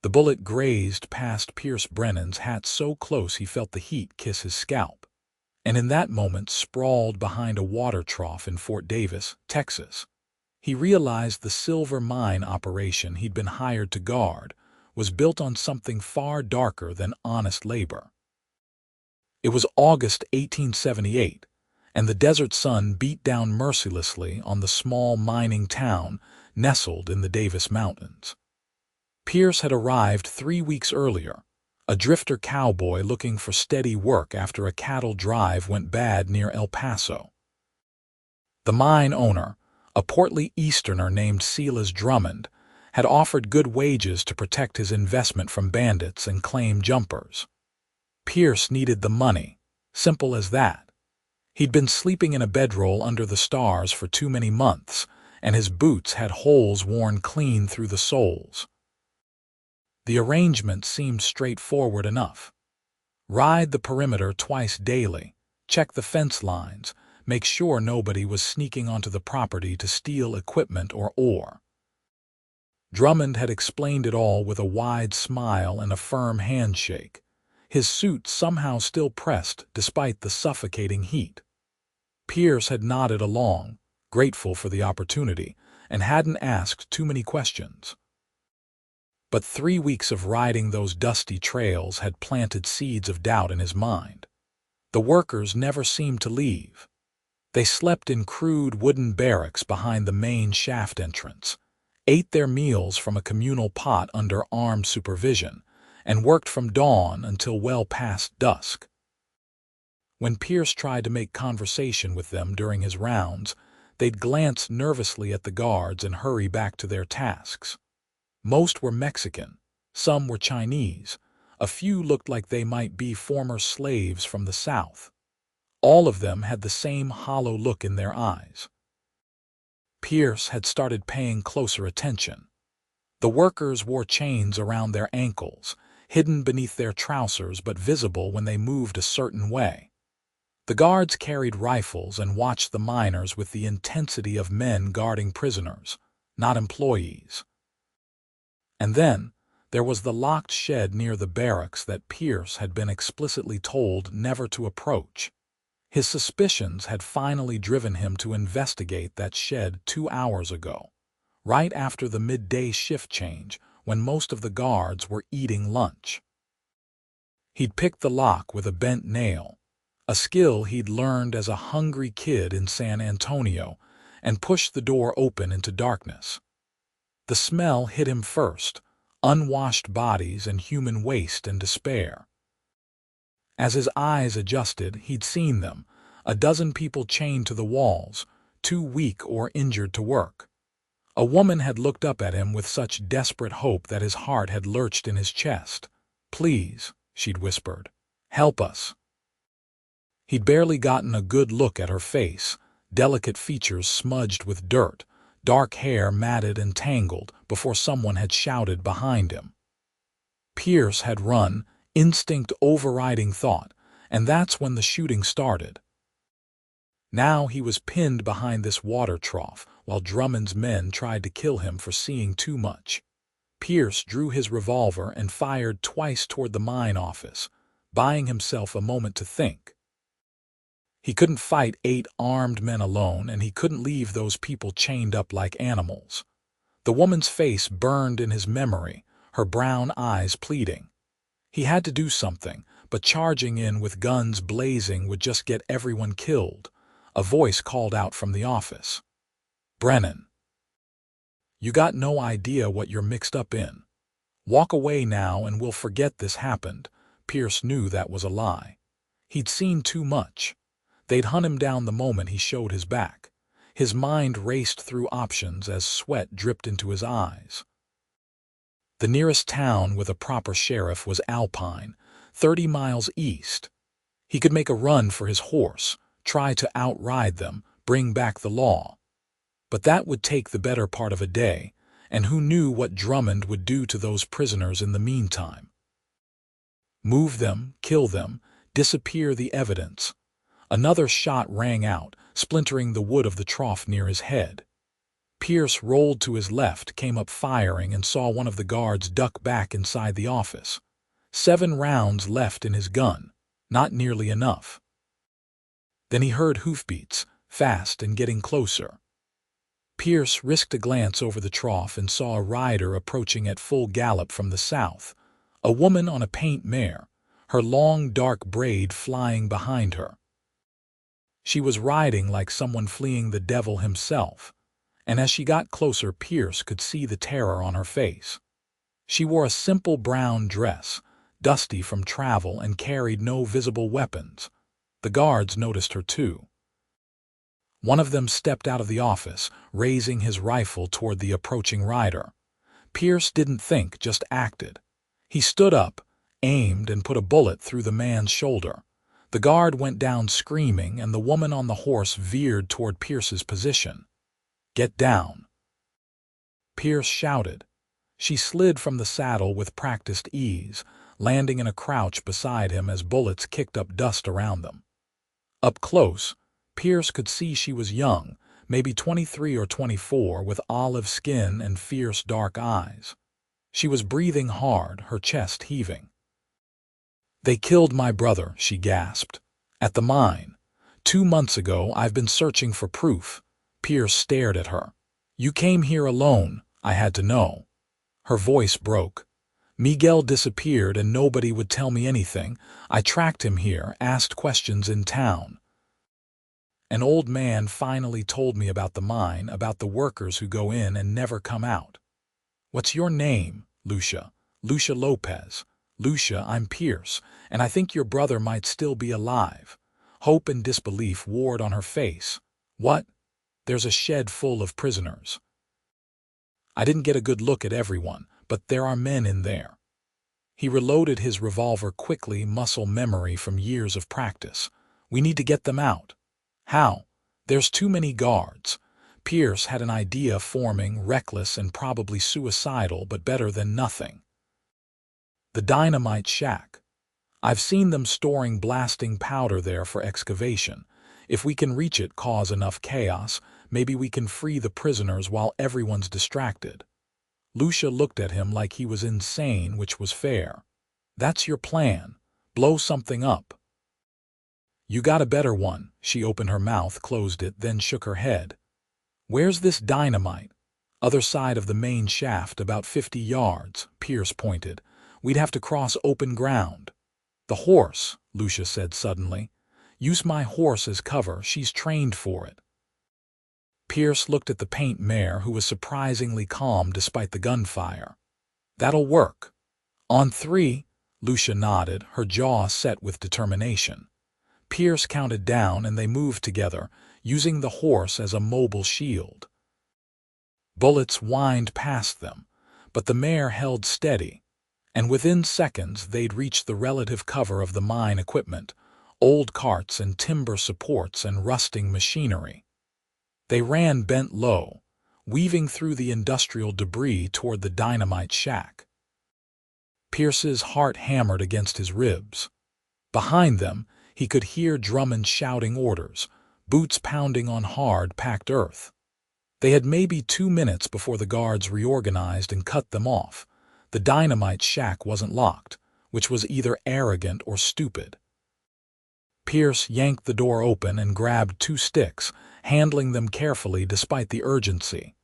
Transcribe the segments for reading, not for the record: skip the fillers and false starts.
The bullet grazed past Pierce Brennan's hat so close he felt the heat kiss his scalp. And in that moment, sprawled behind a water trough in Fort Davis, Texas, he realized the silver mine operation he'd been hired to guard was built on something far darker than honest labor. It was August 1878, and the desert sun beat down mercilessly on the small mining town nestled in the Davis Mountains. Pierce had arrived 3 weeks earlier, a drifter cowboy looking for steady work after a cattle drive went bad near El Paso. The mine owner, a portly Easterner named Silas Drummond, had offered good wages to protect his investment from bandits and claim jumpers. Pierce needed the money, simple as that. He'd been sleeping in a bedroll under the stars for too many months, and his boots had holes worn clean through the soles. The arrangement seemed straightforward enough. Ride the perimeter twice daily, check the fence lines, make sure nobody was sneaking onto the property to steal equipment or ore. Drummond had explained it all with a wide smile and a firm handshake, his suit somehow still pressed despite the suffocating heat. Pierce had nodded along, grateful for the opportunity, and hadn't asked too many questions. But 3 weeks of riding those dusty trails had planted seeds of doubt in his mind. The workers never seemed to leave. They slept in crude wooden barracks behind the main shaft entrance, ate their meals from a communal pot under armed supervision, and worked from dawn until well past dusk. When Pierce tried to make conversation with them during his rounds, they'd glance nervously at the guards and hurry back to their tasks. Most were Mexican, some were Chinese, a few looked like they might be former slaves from the South. All of them had the same hollow look in their eyes. Pierce had started paying closer attention. The workers wore chains around their ankles, hidden beneath their trousers but visible when they moved a certain way. The guards carried rifles and watched the miners with the intensity of men guarding prisoners, not employees. And then there was the locked shed near the barracks that Pierce had been explicitly told never to approach. His suspicions had finally driven him to investigate that shed 2 hours ago, right after the midday shift change when most of the guards were eating lunch. He'd picked the lock with a bent nail, a skill he'd learned as a hungry kid in San Antonio, and pushed the door open into darkness. The smell hit him first, unwashed bodies and human waste and despair. As his eyes adjusted, he'd seen them, a dozen people chained to the walls, too weak or injured to work. A woman had looked up at him with such desperate hope that his heart had lurched in his chest. "Please," she'd whispered, "help us." He'd barely gotten a good look at her face, delicate features smudged with dirt, dark hair matted and tangled, before someone had shouted behind him. Pierce had run, instinct overriding thought, and that's when the shooting started. Now he was pinned behind this water trough while Drummond's men tried to kill him for seeing too much. Pierce drew his revolver and fired twice toward the mine office, buying himself a moment to think. He couldn't fight 8 armed men alone, and he couldn't leave those people chained up like animals. The woman's face burned in his memory, her brown eyes pleading. He had to do something, but charging in with guns blazing would just get everyone killed. A voice called out from the office. "Brennan, you got no idea what you're mixed up in. Walk away now and we'll forget this happened." Pierce knew that was a lie. He'd seen too much. They'd hunt him down the moment he showed his back. His mind raced through options as sweat dripped into his eyes. The nearest town with a proper sheriff was Alpine, 30 miles east. He could make a run for his horse, try to outride them, bring back the law. But that would take the better part of a day, and who knew what Drummond would do to those prisoners in the meantime. Move them, kill them, disappear the evidence. Another shot rang out, splintering the wood of the trough near his head. Pierce rolled to his left, came up firing, and saw one of the guards duck back inside the office. 7 rounds left in his gun. Not nearly enough. Then he heard hoofbeats, fast and getting closer. Pierce risked a glance over the trough and saw a rider approaching at full gallop from the south. A woman on a paint mare, her long dark braid flying behind her. She was riding like someone fleeing the devil himself, and as she got closer, Pierce could see the terror on her face. She wore a simple brown dress, dusty from travel, and carried no visible weapons. The guards noticed her too. One of them stepped out of the office, raising his rifle toward the approaching rider. Pierce didn't think, just acted. He stood up, aimed, and put a bullet through the man's shoulder. The guard went down screaming, and the woman on the horse veered toward Pierce's position. "Get down!" Pierce shouted. She slid from the saddle with practiced ease, landing in a crouch beside him as bullets kicked up dust around them. Up close, Pierce could see she was young, maybe 23 or 24, with olive skin and fierce dark eyes. She was breathing hard, her chest heaving. "They killed my brother," she gasped. "At the mine. 2 months ago. I've been searching for proof." Pierce stared at her. "You came here alone. I had to know." Her voice broke. "Miguel disappeared and nobody would tell me anything. I tracked him here, asked questions in town. An old man finally told me about the mine, about the workers who go in and never come out." "What's your name?" "Lucia. Lucia Lopez." "Lucia, I'm Pierce, and I think your brother might still be alive." Hope and disbelief warred on her face. "What?" "There's a shed full of prisoners. I didn't get a good look at everyone, but there are men in there." He reloaded his revolver quickly, muscle memory from years of practice. "We need to get them out." "How?" "There's too many guards." Pierce had an idea forming, reckless and probably suicidal, but better than nothing. "The dynamite shack. I've seen them storing blasting powder there for excavation. If we can reach it, cause enough chaos, maybe we can free the prisoners while everyone's distracted." Lucia looked at him like he was insane, which was fair. "That's your plan? Blow something up?" "You got a better one." She opened her mouth, closed it, then shook her head. "Where's this dynamite?" "Other side of the main shaft, about 50 yards, Pierce pointed. "We'd have to cross open ground." "The horse," Lucia said suddenly. "Use my horse as cover. She's trained for it." Pierce looked at the paint mare, who was surprisingly calm despite the gunfire. "That'll work." "On 3, Lucia nodded, her jaw set with determination. Pierce counted down, and they moved together, using the horse as a mobile shield. Bullets whined past them, but the mare held steady, and within seconds they'd reached the relative cover of the mine equipment, old carts and timber supports and rusting machinery. They ran bent low, weaving through the industrial debris toward the dynamite shack. Pierce's heart hammered against his ribs. Behind them, he could hear Drummond shouting orders, boots pounding on hard, packed earth. They had maybe 2 minutes before the guards reorganized and cut them off. The dynamite shack wasn't locked, which was either arrogant or stupid. Pierce yanked the door open and grabbed 2 sticks, handling them carefully despite the urgency.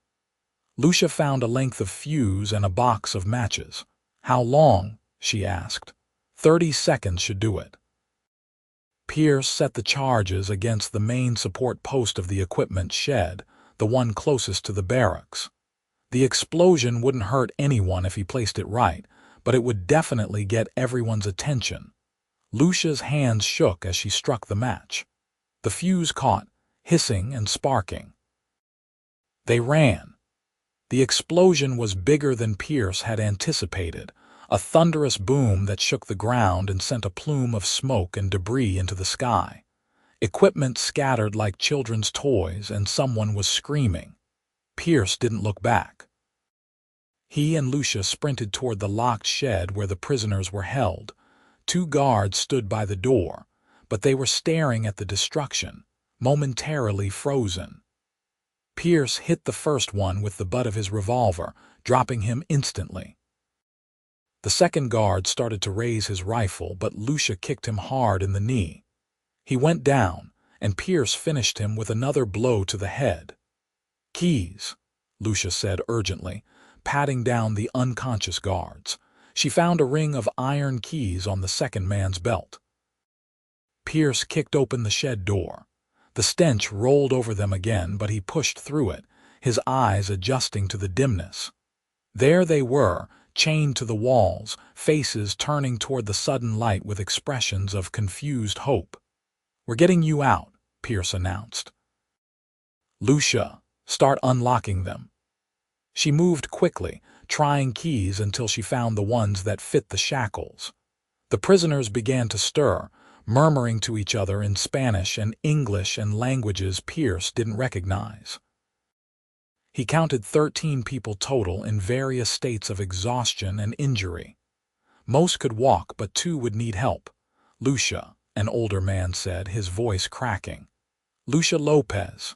Lucia found a length of fuse and a box of matches. "How long?" she asked. 30 seconds should do it." Pierce set the charges against the main support post of the equipment shed, the one closest to the barracks. The explosion wouldn't hurt anyone if he placed it right, but it would definitely get everyone's attention. Lucia's hands shook as she struck the match. The fuse caught, hissing and sparking. They ran. The explosion was bigger than Pierce had anticipated, a thunderous boom that shook the ground and sent a plume of smoke and debris into the sky. Equipment scattered like children's toys, and someone was screaming. Pierce didn't look back. He and Lucia sprinted toward the locked shed where the prisoners were held. 2 guards stood by the door, but they were staring at the destruction, momentarily frozen. Pierce hit the first one with the butt of his revolver, dropping him instantly. The second guard started to raise his rifle, but Lucia kicked him hard in the knee. He went down, and Pierce finished him with another blow to the head. "Keys," Lucia said urgently, patting down the unconscious guards. She found a ring of iron keys on the second man's belt. Pierce kicked open the shed door. The stench rolled over them again, but he pushed through it, his eyes adjusting to the dimness. There they were, chained to the walls, faces turning toward the sudden light with expressions of confused hope. "We're getting you out," Pierce announced. "Lucia, start unlocking them." She moved quickly, trying keys until she found the ones that fit the shackles. The prisoners began to stir, murmuring to each other in Spanish and English and languages Pierce didn't recognize. He counted 13 people total in various states of exhaustion and injury. Most could walk, but 2 would need help. "Lucia," an older man said, his voice cracking. "Lucia Lopez."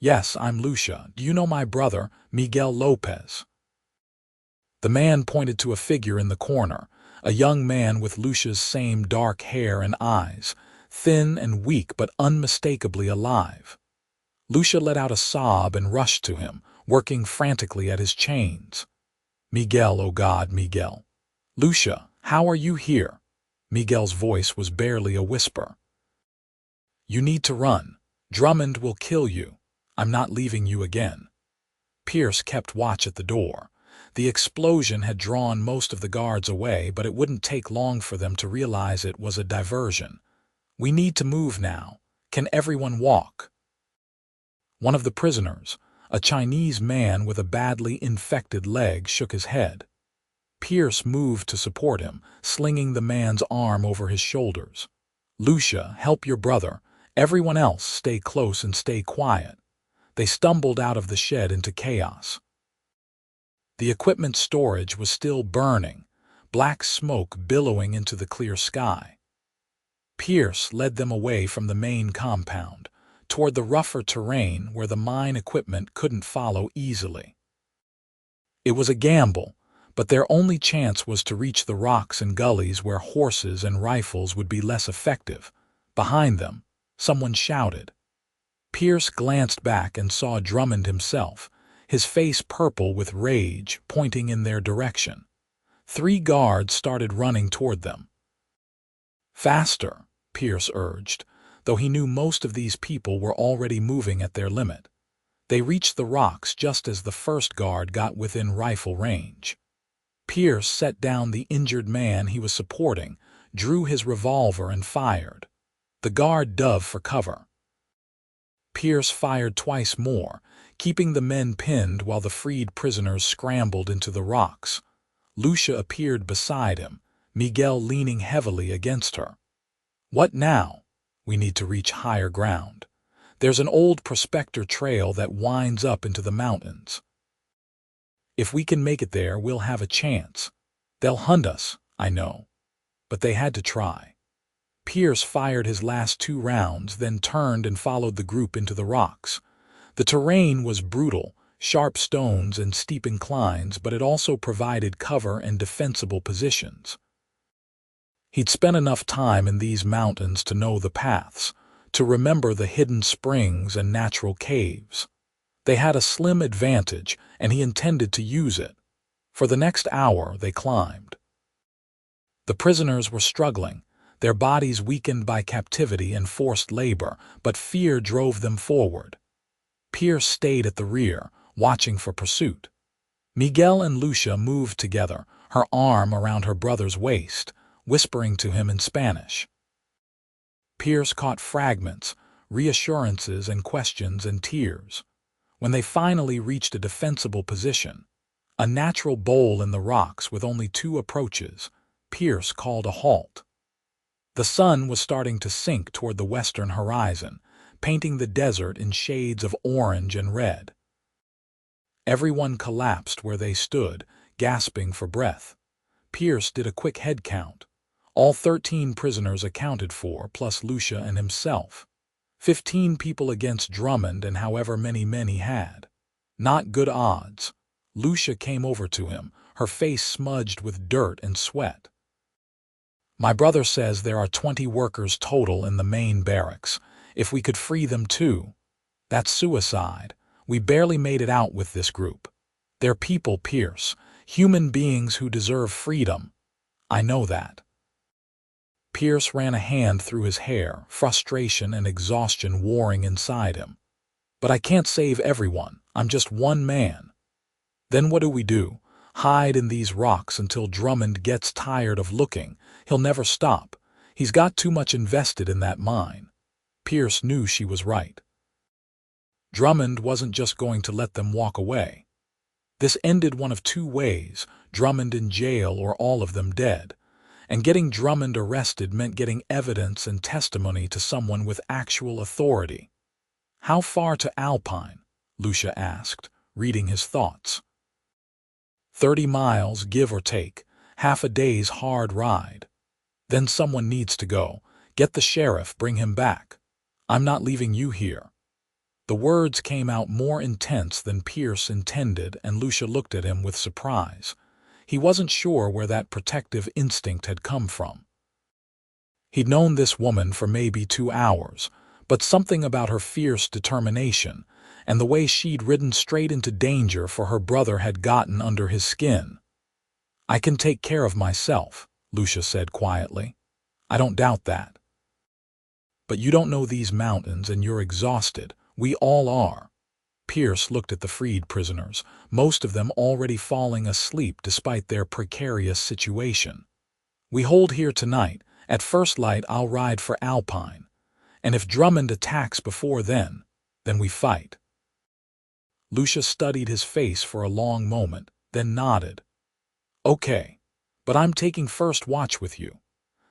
"Yes, I'm Lucia. Do you know my brother, Miguel Lopez?" The man pointed to a figure in the corner, a young man with Lucia's same dark hair and eyes, thin and weak but unmistakably alive. Lucia let out a sob and rushed to him, working frantically at his chains. "Miguel, oh God, Miguel." "Lucia, how are you here?" Miguel's voice was barely a whisper. "You need to run. Drummond will kill you. I'm not leaving you again." Pierce kept watch at the door. The explosion had drawn most of the guards away, but it wouldn't take long for them to realize it was a diversion. "We need to move now. Can everyone walk?" One of the prisoners, a Chinese man with a badly infected leg, shook his head. Pierce moved to support him, slinging the man's arm over his shoulders. "Lucia, help your brother. Everyone else, stay close and stay quiet." They stumbled out of the shed into chaos. The equipment storage was still burning, black smoke billowing into the clear sky. Pierce led them away from the main compound, toward the rougher terrain where the mine equipment couldn't follow easily. It was a gamble, but their only chance was to reach the rocks and gullies where horses and rifles would be less effective. Behind them, someone shouted. Pierce glanced back and saw Drummond himself, his face purple with rage, pointing in their direction. 3 guards started running toward them. "Faster," Pierce urged, though he knew most of these people were already moving at their limit. They reached the rocks just as the first guard got within rifle range. Pierce set down the injured man he was supporting, drew his revolver and fired. The guard dove for cover. Pierce fired twice more, keeping the men pinned while the freed prisoners scrambled into the rocks. Lucia appeared beside him, Miguel leaning heavily against her. "What now?" "We need to reach higher ground. There's an old prospector trail that winds up into the mountains. If we can make it there, we'll have a chance. They'll hunt us, I know." But they had to try. Pierce fired his last 2 rounds, then turned and followed the group into the rocks. The terrain was brutal, sharp stones and steep inclines, but it also provided cover and defensible positions. He'd spent enough time in these mountains to know the paths, to remember the hidden springs and natural caves. They had a slim advantage, and he intended to use it. For the next hour they climbed. The prisoners were struggling, their bodies weakened by captivity and forced labor, but fear drove them forward. Pierce stayed at the rear, watching for pursuit. Miguel and Lucia moved together, her arm around her brother's waist, whispering to him in Spanish. Pierce caught fragments, reassurances and questions and tears. When they finally reached a defensible position, a natural bowl in the rocks with only 2 approaches, Pierce called a halt. The sun was starting to sink toward the western horizon, painting the desert in shades of orange and red. Everyone collapsed where they stood, gasping for breath. Pierce did a quick head count. All 13 prisoners accounted for, plus Lucia and himself. 15 people against Drummond and however many men he had. Not good odds. Lucia came over to him, her face smudged with dirt and sweat. My brother says there are 20 workers total in the main barracks. If we could free them too. That's suicide. We barely made it out with this group. They're people, Pierce. Human beings who deserve freedom. I know that. Pierce ran a hand through his hair, frustration and exhaustion warring inside him. But I can't save everyone. I'm just one man. Then what do we do? Hide in these rocks until Drummond gets tired of looking. He'll never stop. He's got too much invested in that mine. Pierce knew she was right. Drummond wasn't just going to let them walk away. This ended one of two ways, Drummond in jail or all of them dead. And getting Drummond arrested meant getting evidence and testimony to someone with actual authority. How far to Alpine? Lucia asked, reading his thoughts. 30 miles, give or take, half a day's hard ride. Then someone needs to go. Get the sheriff, bring him back. I'm not leaving you here. The words came out more intense than Pierce intended, and Lucia looked at him with surprise. He wasn't sure where that protective instinct had come from. He'd known this woman for maybe 2 hours, but something about her fierce determination and the way she'd ridden straight into danger for her brother had gotten under his skin. I can take care of myself, Lucia said quietly. I don't doubt that. But you don't know these mountains and you're exhausted. We all are. Pierce looked at the freed prisoners, most of them already falling asleep despite their precarious situation. We hold here tonight. At first light I'll ride for Alpine. And if Drummond attacks before then we fight. Lucia studied his face for a long moment, then nodded. Okay, but I'm taking first watch with you.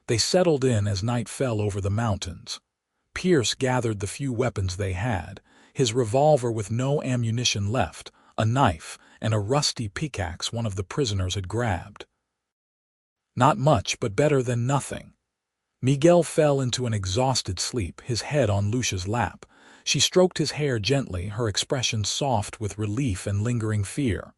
They settled in as night fell over the mountains. Pierce gathered the few weapons they had, his revolver with no ammunition left, a knife, and a rusty pickaxe one of the prisoners had grabbed. Not much, but better than nothing. Miguel fell into an exhausted sleep, his head on Lucia's lap. She stroked his hair gently, her expression soft with relief and lingering fear.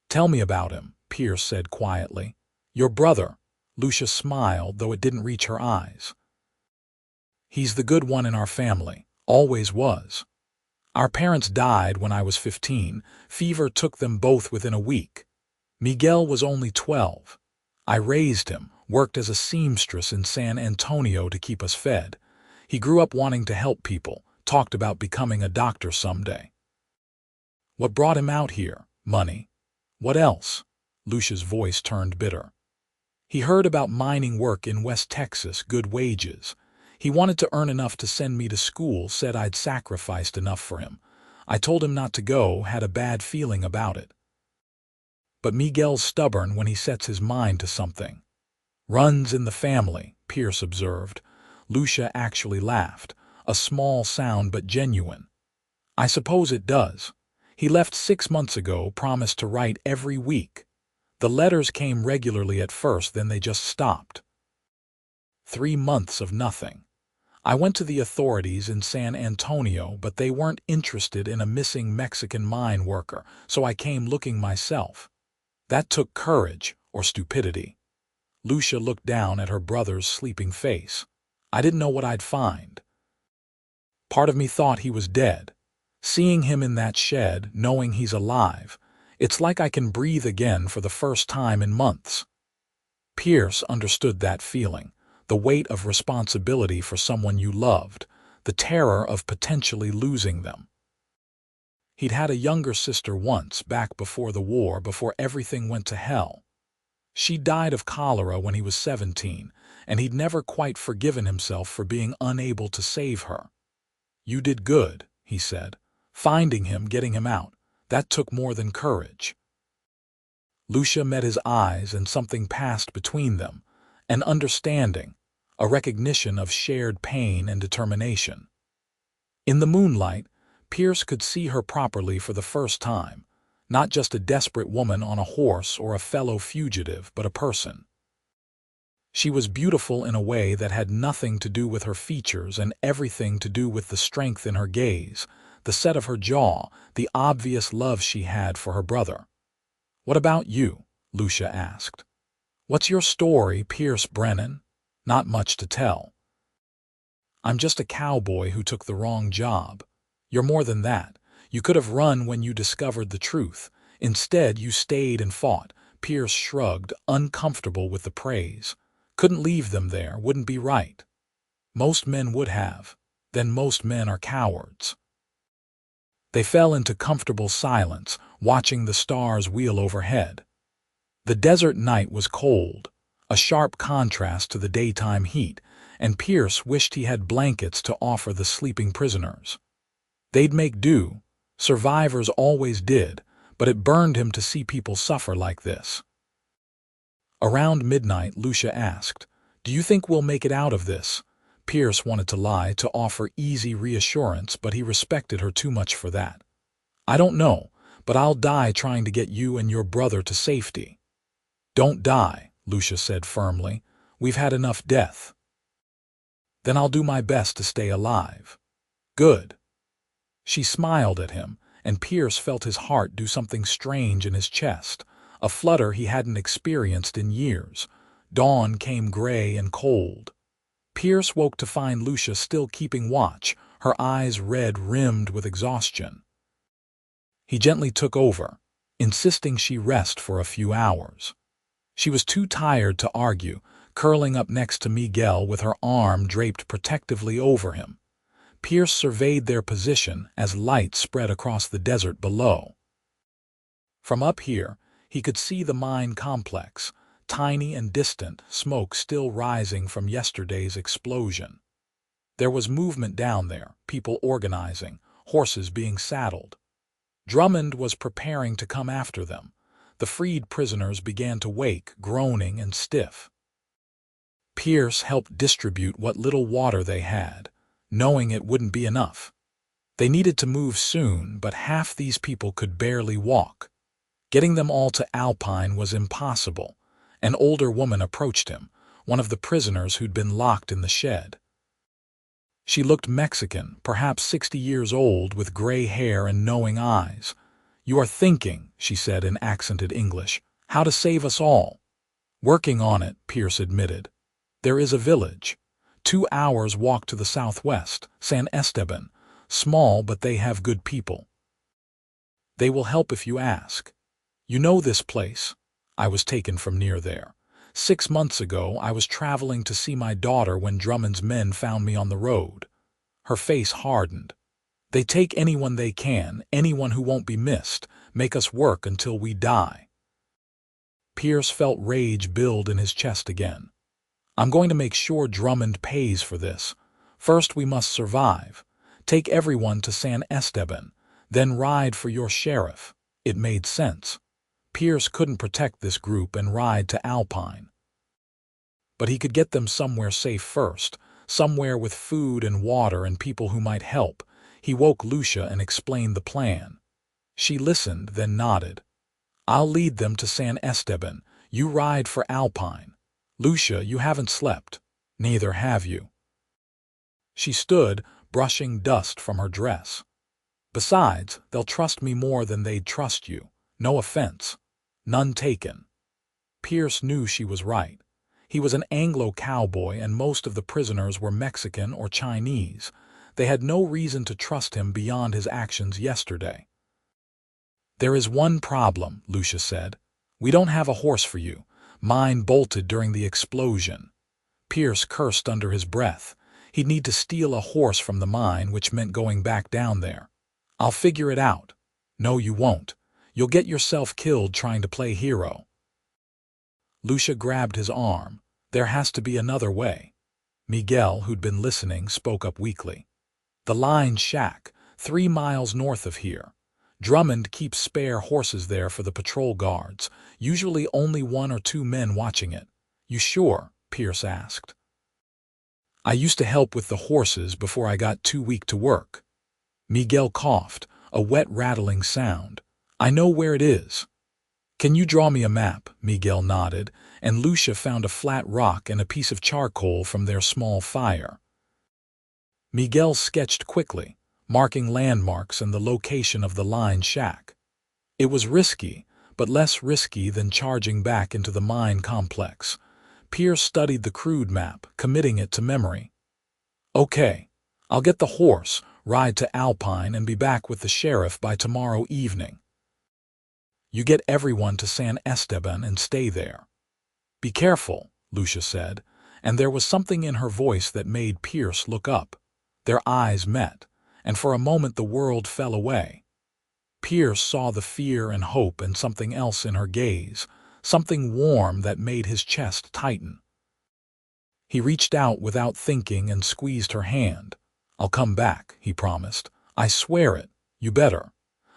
Tell me about him, Pierce said quietly. Your brother. Lucia smiled, though it didn't reach her eyes. He's the good one in our family, always was. Our parents died when I was 15. Fever took them both within a week. Miguel was only 12. I raised him, worked as a seamstress in San Antonio to keep us fed. He grew up wanting to help people, talked about becoming a doctor someday. What brought him out here? Money. What else? Lucia's voice turned bitter. He heard about mining work in West Texas, good wages. He wanted to earn enough to send me to school, said I'd sacrificed enough for him. I told him not to go, had a bad feeling about it. But Miguel's stubborn when he sets his mind to something. Runs in the family, Pierce observed. Lucia actually laughed, a small sound but genuine. I suppose it does. He left 6 months ago, promised to write every week. The letters came regularly at first, then they just stopped. 3 months of nothing. I went to the authorities in San Antonio, but they weren't interested in a missing Mexican mine worker, so I came looking myself. That took courage, or stupidity. Lucia looked down at her brother's sleeping face. I didn't know what I'd find. Part of me thought he was dead. Seeing him in that shed, knowing he's alive, it's like I can breathe again for the first time in months. Pierce understood that feeling, the weight of responsibility for someone you loved, the terror of potentially losing them. He'd had a younger sister once, back before the war, before everything went to hell. She died of cholera when he was 17, and he'd never quite forgiven himself for being unable to save her. You did good, he said. Finding him, getting him out, that took more than courage. Lucia met his eyes and something passed between them, an understanding, a recognition of shared pain and determination. In the moonlight, Pierce could see her properly for the first time, not just a desperate woman on a horse or a fellow fugitive, but a person. She was beautiful in a way that had nothing to do with her features and everything to do with the strength in her gaze, the set of her jaw, the obvious love she had for her brother. "What about you?" Lucia asked. "What's your story, Pierce Brennan?" "Not much to tell. I'm just a cowboy who took the wrong job." "You're more than that. You could have run when you discovered the truth. Instead, you stayed and fought." Pierce shrugged, uncomfortable with the praise. "Couldn't leave them there, wouldn't be right." "Most men would have. Then most men are cowards." They fell into comfortable silence, watching the stars wheel overhead. The desert night was cold, a sharp contrast to the daytime heat, and Pierce wished he had blankets to offer the sleeping prisoners. They'd make do. Survivors always did, but it burned him to see people suffer like this. Around midnight, Lucia asked, "Do you think we'll make it out of this?" Pierce wanted to lie, to offer easy reassurance, but he respected her too much for that. "I don't know, but I'll die trying to get you and your brother to safety." "Don't die," Lucia said firmly. "We've had enough death." "Then I'll do my best to stay alive." "Good." She smiled at him, and Pierce felt his heart do something strange in his chest, a flutter he hadn't experienced in years. Dawn came gray and cold. Pierce woke to find Lucia still keeping watch, her eyes red-rimmed with exhaustion. He gently took over, insisting she rest for a few hours. She was too tired to argue, curling up next to Miguel with her arm draped protectively over him. Pierce surveyed their position as light spread across the desert below. From up here, he could see the mine complex, tiny and distant, smoke still rising from yesterday's explosion. There was movement down there, people organizing, horses being saddled. Drummond was preparing to come after them. The freed prisoners began to wake, groaning and stiff. Pierce helped distribute what little water they had, knowing it wouldn't be enough. They needed to move soon, but half these people could barely walk. Getting them all to Alpine was impossible. An older woman approached him, one of the prisoners who'd been locked in the shed. She looked Mexican, perhaps 60 years old, with gray hair and knowing eyes. "You are thinking," she said in accented English, "how to save us all." "Working on it," Pierce admitted. "There is a village. 2 hours walk to the southwest, San Esteban. Small, but they have good people. They will help if you ask. You know this place. I was taken from near there. 6 months ago, I was traveling to see my daughter when Drummond's men found me on the road." Her face hardened. "They take anyone they can, anyone who won't be missed, make us work until we die." Pierce felt rage build in his chest again. "I'm going to make sure Drummond pays for this. First we must survive. Take everyone to San Esteban, then ride for your sheriff." It made sense. Pierce couldn't protect this group and ride to Alpine. But he could get them somewhere safe first, somewhere with food and water and people who might help. He woke Lucia and explained the plan. She listened, then nodded. "I'll lead them to San Esteban. You ride for Alpine. Lucia, you haven't slept. Neither have you." She stood, brushing dust from her dress. "Besides, they'll trust me more than they'd trust you. No offense. None taken." Pierce knew she was right. He was an Anglo-cowboy, and most of the prisoners were Mexican or Chinese. They had no reason to trust him beyond his actions yesterday. "There is one problem," Lucia said. "We don't have a horse for you. Mine bolted during the explosion." Pierce cursed under his breath. He'd need to steal a horse from the mine, which meant going back down there. "I'll figure it out." "No, you won't. You'll get yourself killed trying to play hero." Lucia grabbed his arm. "There has to be another way." Miguel, who'd been listening, spoke up weakly. "The line shack, 3 miles north of here. Drummond keeps spare horses there for the patrol guards, usually only 1 or 2 men watching it." "You sure?" Pierce asked. "I used to help with the horses before I got too weak to work." Miguel coughed, a wet rattling sound. "I know where it is." "Can you draw me a map?" Miguel nodded, and Lucia found a flat rock and a piece of charcoal from their small fire. Miguel sketched quickly, marking landmarks and the location of the line shack. It was risky, but less risky than charging back into the mine complex. Pierce studied the crude map, committing it to memory. "Okay, I'll get the horse, ride to Alpine, and be back with the sheriff by tomorrow evening. You get everyone to San Esteban and stay there." "Be careful," Lucia said, and there was something in her voice that made Pierce look up. Their eyes met, and for a moment the world fell away. Pierce saw the fear and hope and something else in her gaze, something warm that made his chest tighten. He reached out without thinking and squeezed her hand. "I'll come back," he promised. "I swear it. You better.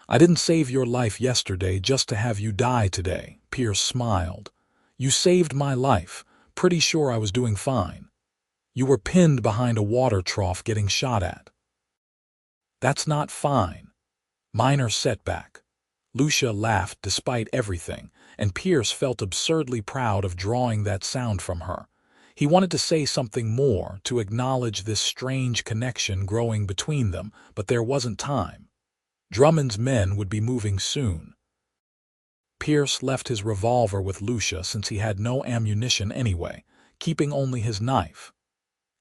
I didn't save your life yesterday just to have you die today." Pierce smiled. "You saved my life. Pretty sure I was doing fine. You were pinned behind a water trough getting shot at." "That's not fine. Minor setback." Lucia laughed despite everything, and Pierce felt absurdly proud of drawing that sound from her. He wanted to say something more, to acknowledge this strange connection growing between them, but there wasn't time. Drummond's men would be moving soon. Pierce left his revolver with Lucia since he had no ammunition anyway, keeping only his knife.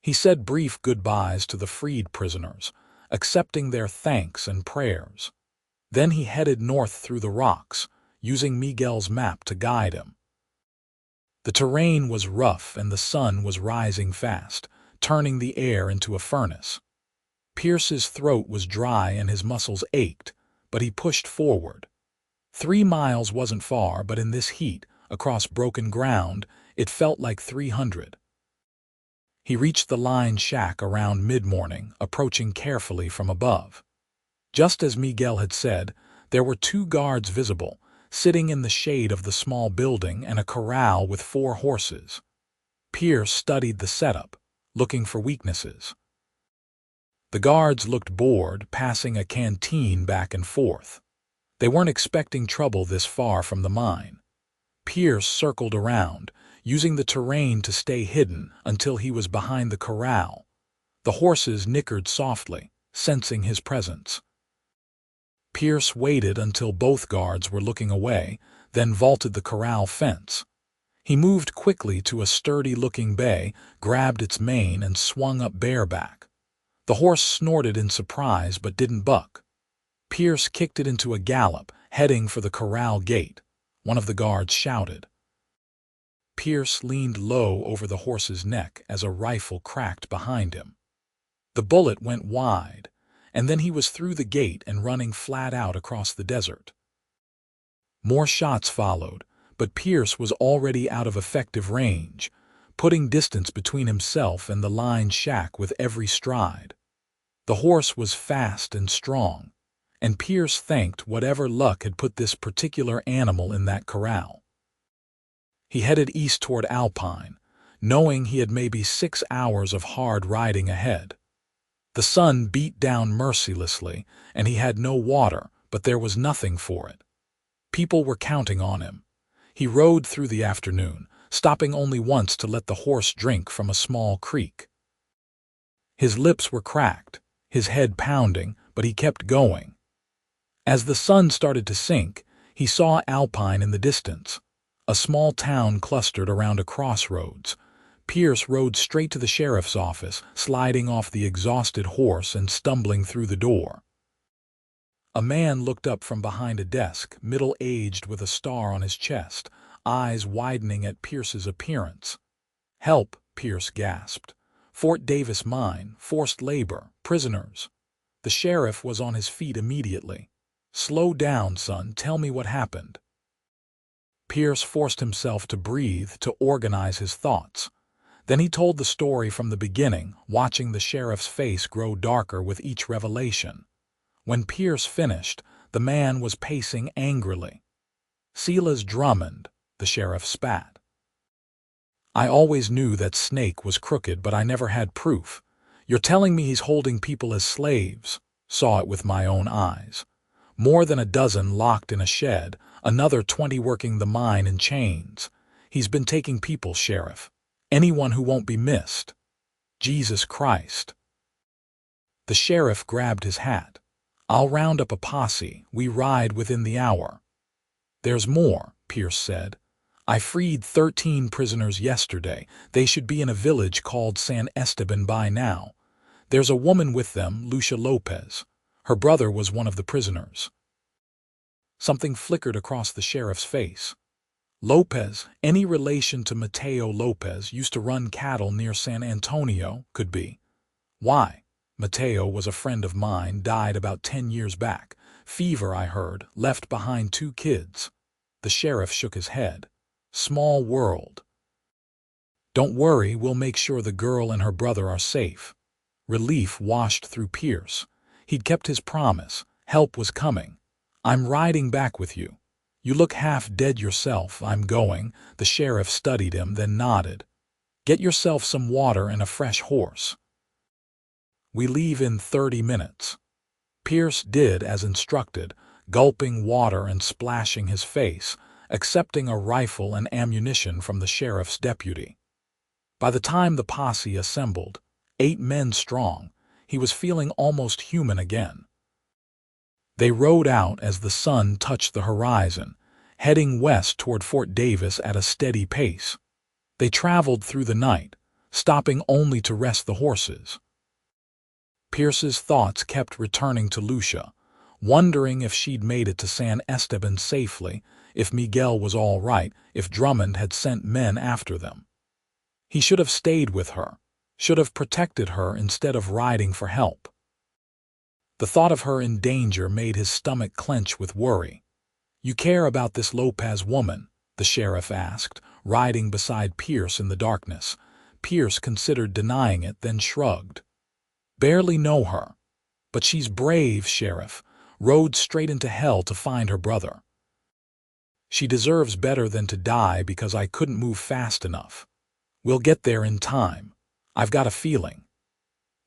He said brief goodbyes to the freed prisoners, accepting their thanks and prayers. Then he headed north through the rocks, using Miguel's map to guide him. The terrain was rough and the sun was rising fast, turning the air into a furnace. Pierce's throat was dry and his muscles ached, but he pushed forward. 3 miles wasn't far, but in this heat, across broken ground, it felt like 300. He reached the line shack around mid-morning, approaching carefully from above. Just as Miguel had said, there were 2 guards visible, sitting in the shade of the small building, and a corral with 4 horses. Pierce studied the setup, looking for weaknesses. The guards looked bored, passing a canteen back and forth. They weren't expecting trouble this far from the mine. Pierce circled around, using the terrain to stay hidden until he was behind the corral. The horses nickered softly, sensing his presence. Pierce waited until both guards were looking away, then vaulted the corral fence. He moved quickly to a sturdy-looking bay, grabbed its mane, and swung up bareback. The horse snorted in surprise but didn't buck. Pierce kicked it into a gallop, heading for the corral gate. One of the guards shouted. Pierce leaned low over the horse's neck as a rifle cracked behind him. The bullet went wide, and then he was through the gate and running flat out across the desert. More shots followed, but Pierce was already out of effective range, putting distance between himself and the line shack with every stride. The horse was fast and strong, and Pierce thanked whatever luck had put this particular animal in that corral. He headed east toward Alpine, knowing he had maybe 6 hours of hard riding ahead. The sun beat down mercilessly, and he had no water, but there was nothing for it. People were counting on him. He rode through the afternoon, stopping only once to let the horse drink from a small creek. His lips were cracked, his head pounding, but he kept going. As the sun started to sink, he saw Alpine in the distance, a small town clustered around a crossroads. Pierce rode straight to the sheriff's office, sliding off the exhausted horse and stumbling through the door. A man looked up from behind a desk, middle-aged with a star on his chest, eyes widening at Pierce's appearance. "Help," Pierce gasped. "Fort Davis mine, forced labor, prisoners." The sheriff was on his feet immediately. "Slow down, son, tell me what happened." Pierce forced himself to breathe, to organize his thoughts. Then he told the story from the beginning, watching the sheriff's face grow darker with each revelation. When Pierce finished, the man was pacing angrily. "Silas Drummond," the sheriff spat. "I always knew that Snake was crooked, but I never had proof. You're telling me he's holding people as slaves?" "Saw it with my own eyes. More than a dozen locked in a shed, Another 20 working the mine in chains. He's been taking people, Sheriff. Anyone who won't be missed. Jesus Christ. The sheriff grabbed his hat. I'll round up a posse. We ride within the hour. There's more, Pierce said. I freed 13 prisoners yesterday. They should be in a village called San Esteban by now. There's a woman with them, Lucia Lopez. Her brother was one of the prisoners. Something flickered across the sheriff's face. Lopez, any relation to Mateo Lopez, used to run cattle near San Antonio, could be. Why? Mateo was a friend of mine, died about 10 years back. Fever, I heard, left behind 2 kids. The sheriff shook his head. Small world. Don't worry, we'll make sure the girl and her brother are safe. Relief washed through Pierce. He'd kept his promise. Help was coming. I'm riding back with you. You look half dead yourself. I'm going. The sheriff studied him, then nodded. Get yourself some water and a fresh horse. We leave in 30 minutes. Pierce did as instructed, gulping water and splashing his face, accepting a rifle and ammunition from the sheriff's deputy. By the time the posse assembled, 8 men strong, he was feeling almost human again. They rode out as the sun touched the horizon, heading west toward Fort Davis at a steady pace. They traveled through the night, stopping only to rest the horses. Pierce's thoughts kept returning to Lucia, wondering if she'd made it to San Esteban safely, if Miguel was all right, if Drummond had sent men after them. He should have stayed with her, should have protected her instead of riding for help. The thought of her in danger made his stomach clench with worry. You care about this Lopez woman? The sheriff asked, riding beside Pierce in the darkness. Pierce considered denying it, then shrugged. Barely know her. But she's brave, Sheriff. Rode straight into hell to find her brother. She deserves better than to die because I couldn't move fast enough. We'll get there in time. I've got a feeling.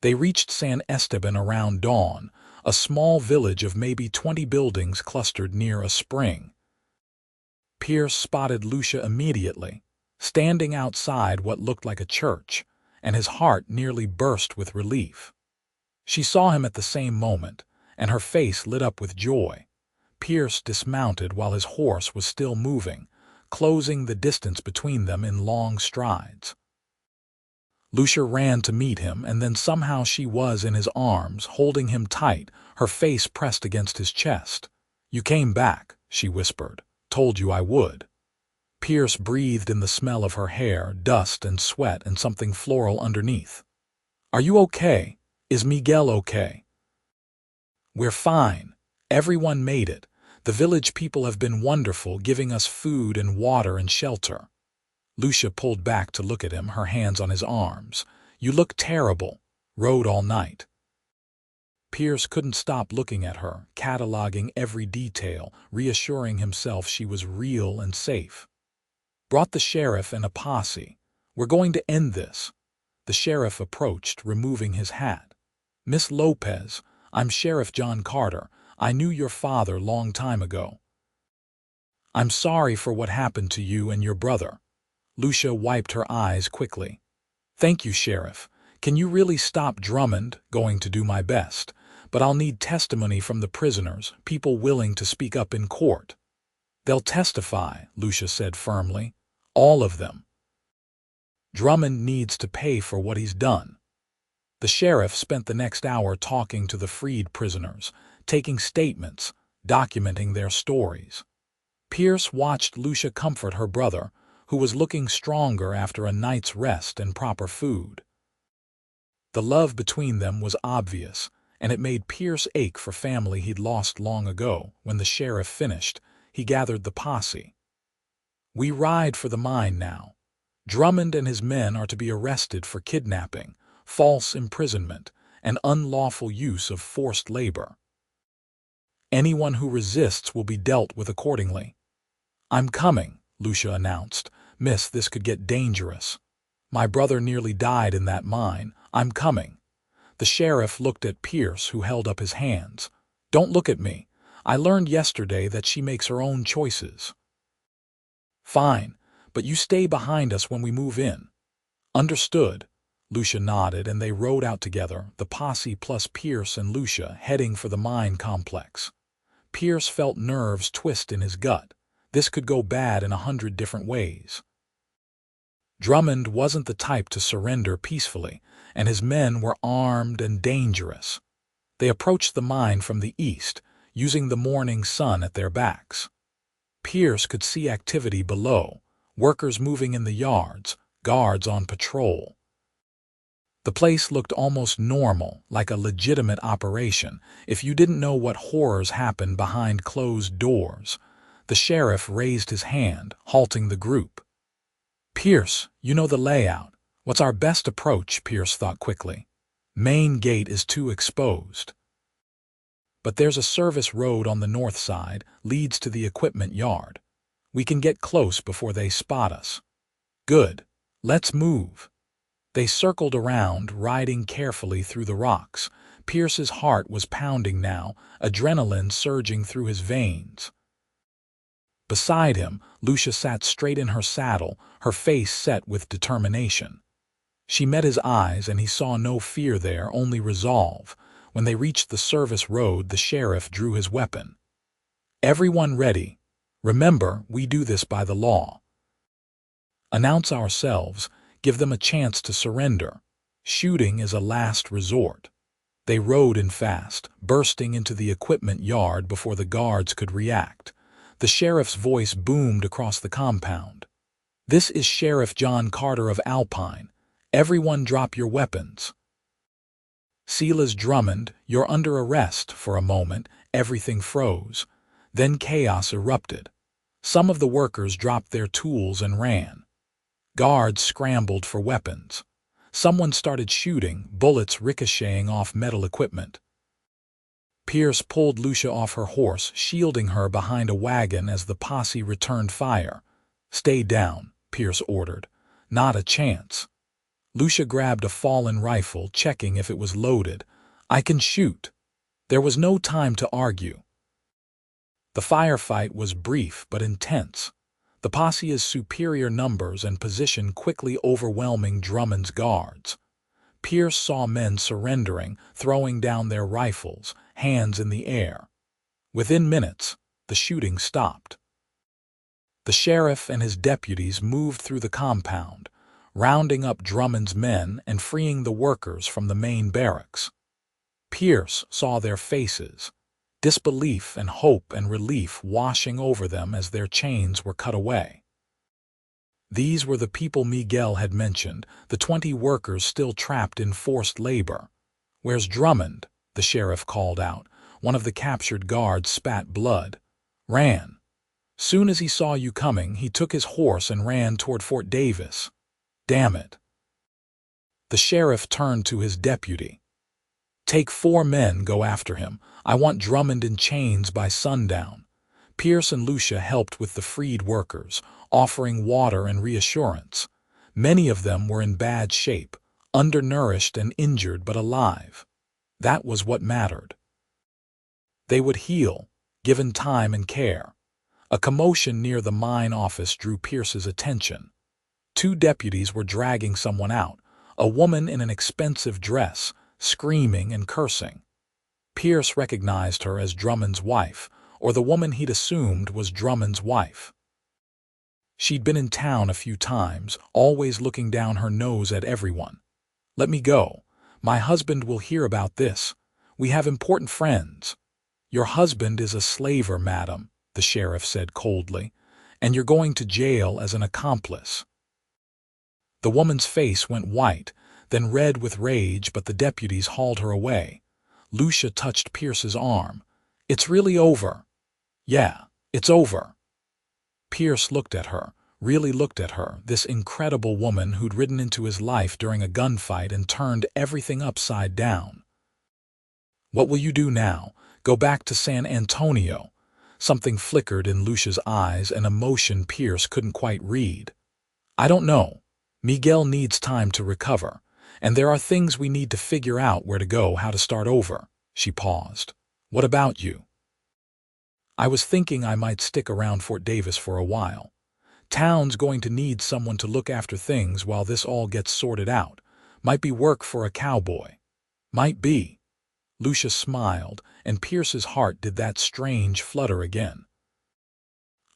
They reached San Esteban around dawn, a small village of maybe 20 buildings clustered near a spring. Pierce spotted Lucia immediately, standing outside what looked like a church, and his heart nearly burst with relief. She saw him at the same moment, and her face lit up with joy. Pierce dismounted while his horse was still moving, closing the distance between them in long strides. Lucia ran to meet him, and then somehow she was in his arms, holding him tight, her face pressed against his chest. You came back, she whispered. Told you I would. Pierce breathed in the smell of her hair, dust and sweat, and something floral underneath. Are you okay? Is Miguel okay? We're fine. Everyone made it. The village people have been wonderful, giving us food and water and shelter. Lucia pulled back to look at him, her hands on his arms. You look terrible. Rode all night. Pierce couldn't stop looking at her, cataloging every detail, reassuring himself she was real and safe. Brought the sheriff and a posse. We're going to end this. The sheriff approached, removing his hat. Miss Lopez, I'm Sheriff John Carter. I knew your father long time ago. I'm sorry for what happened to you and your brother. Lucia wiped her eyes quickly. Thank you, Sheriff. Can you really stop Drummond? Going to do my best. But I'll need testimony from the prisoners, people willing to speak up in court. They'll testify, Lucia said firmly. All of them. Drummond needs to pay for what he's done. The sheriff spent the next hour talking to the freed prisoners, taking statements, documenting their stories. Pierce watched Lucia comfort her brother, who was looking stronger after a night's rest and proper food. The love between them was obvious, and it made Pierce ache for family he'd lost long ago. When the sheriff finished, he gathered the posse. We ride for the mine now. Drummond and his men are to be arrested for kidnapping, false imprisonment, and unlawful use of forced labor. Anyone who resists will be dealt with accordingly. I'm coming, Lucia announced. Miss, this could get dangerous. My brother nearly died in that mine. I'm coming. The sheriff looked at Pierce, who held up his hands. Don't look at me. I learned yesterday that she makes her own choices. Fine, but you stay behind us when we move in. Understood. Lucia nodded, and they rode out together, the posse plus Pierce and Lucia, heading for the mine complex. Pierce felt nerves twist in his gut. This could go bad in 100 different ways. Drummond wasn't the type to surrender peacefully, and his men were armed and dangerous. They approached the mine from the east, using the morning sun at their backs. Pierce could see activity below, workers moving in the yards, guards on patrol. The place looked almost normal, like a legitimate operation, if you didn't know what horrors happened behind closed doors. The sheriff raised his hand, halting the group. Pierce, you know the layout. What's our best approach? Pierce thought quickly. Main gate is too exposed. But there's a service road on the north side, leads to the equipment yard. We can get close before they spot us. Good. Let's move. They circled around, riding carefully through the rocks. Pierce's heart was pounding now, adrenaline surging through his veins. Beside him, Lucia sat straight in her saddle, her face set with determination. She met his eyes, and he saw no fear there, only resolve. When they reached the service road, the sheriff drew his weapon. Everyone ready. Remember, we do this by the law. Announce ourselves. Give them a chance to surrender. Shooting is a last resort. They rode in fast, bursting into the equipment yard before the guards could react. The sheriff's voice boomed across the compound. This is Sheriff John Carter of Alpine. Everyone drop your weapons. Silas Drummond, you're under arrest. For a moment, everything froze. Then chaos erupted. Some of the workers dropped their tools and ran. Guards scrambled for weapons. Someone started shooting, bullets ricocheting off metal equipment. Pierce pulled Lucia off her horse, shielding her behind a wagon as the posse returned fire. Stay down, Pierce ordered. Not a chance. Lucia grabbed a fallen rifle, checking if it was loaded. I can shoot. There was no time to argue. The firefight was brief but intense. The posse's superior numbers and position quickly overwhelming Drummond's guards. Pierce saw men surrendering, throwing down their rifles, hands in the air. Within minutes, the shooting stopped. The sheriff and his deputies moved through the compound, rounding up Drummond's men and freeing the workers from the main barracks. Pierce saw their faces, disbelief and hope and relief washing over them as their chains were cut away. These were the people Miguel had mentioned, the 20 workers still trapped in forced labor. Where's Drummond? The sheriff called out. One of the captured guards spat blood. Ran. Soon as he saw you coming, he took his horse and ran toward Fort Davis. Damn it. The sheriff turned to his deputy. Take 4 men, go after him. I want Drummond in chains by sundown. Pierce and Lucia helped with the freed workers, offering water and reassurance. Many of them were in bad shape, undernourished and injured but alive. That was what mattered. They would heal, given time and care. A commotion near the mine office drew Pierce's attention. 2 deputies were dragging someone out, a woman in an expensive dress, screaming and cursing. Pierce recognized her as Drummond's wife, or the woman he'd assumed was Drummond's wife. She'd been in town a few times, always looking down her nose at everyone. Let me go. My husband will hear about this. We have important friends. Your husband is a slaver, madam, the sheriff said coldly, and you're going to jail as an accomplice. The woman's face went white, then red with rage, but the deputies hauled her away. Lucia touched Pierce's arm. It's really over. Yeah, it's over. Pierce looked at her, really looked at her, this incredible woman who'd ridden into his life during a gunfight and turned everything upside down. What will you do now? Go back to San Antonio? Something flickered in Lucia's eyes, an emotion Pierce couldn't quite read. I don't know. Miguel needs time to recover. And there are things we need to figure out, where to go, how to start over. She paused. What about you? I was thinking I might stick around Fort Davis for a while. Town's going to need someone to look after things while this all gets sorted out. Might be work for a cowboy. Might be. Lucia smiled, and Pierce's heart did that strange flutter again.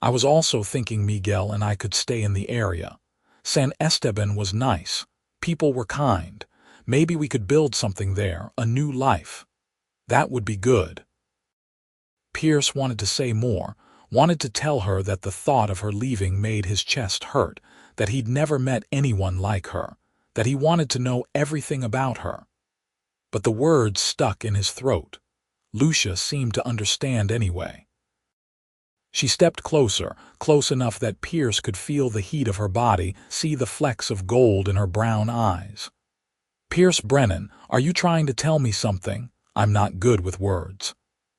I was also thinking Miguel and I could stay in the area. San Esteban was nice. People were kind. Maybe we could build something there, a new life. That would be good. Pierce wanted to say more, wanted to tell her that the thought of her leaving made his chest hurt, that he'd never met anyone like her, that he wanted to know everything about her. But the words stuck in his throat. Lucia seemed to understand anyway. She stepped closer, close enough that Pierce could feel the heat of her body, see the flecks of gold in her brown eyes. "Pierce Brennan, are you trying to tell me something? I'm not good with words."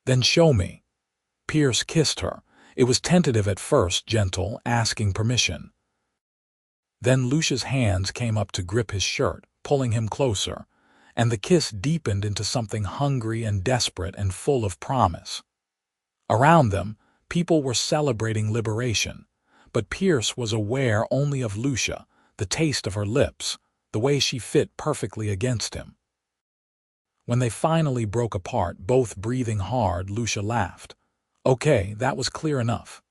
"Then show me." Pierce kissed her. It was tentative at first, gentle, asking permission. Then Lucia's hands came up to grip his shirt, pulling him closer, and the kiss deepened into something hungry and desperate and full of promise. Around them, people were celebrating liberation, but Pierce was aware only of Lucia, the taste of her lips, the way she fit perfectly against him. When they finally broke apart, both breathing hard, Lucia laughed. "Okay, that was clear enough."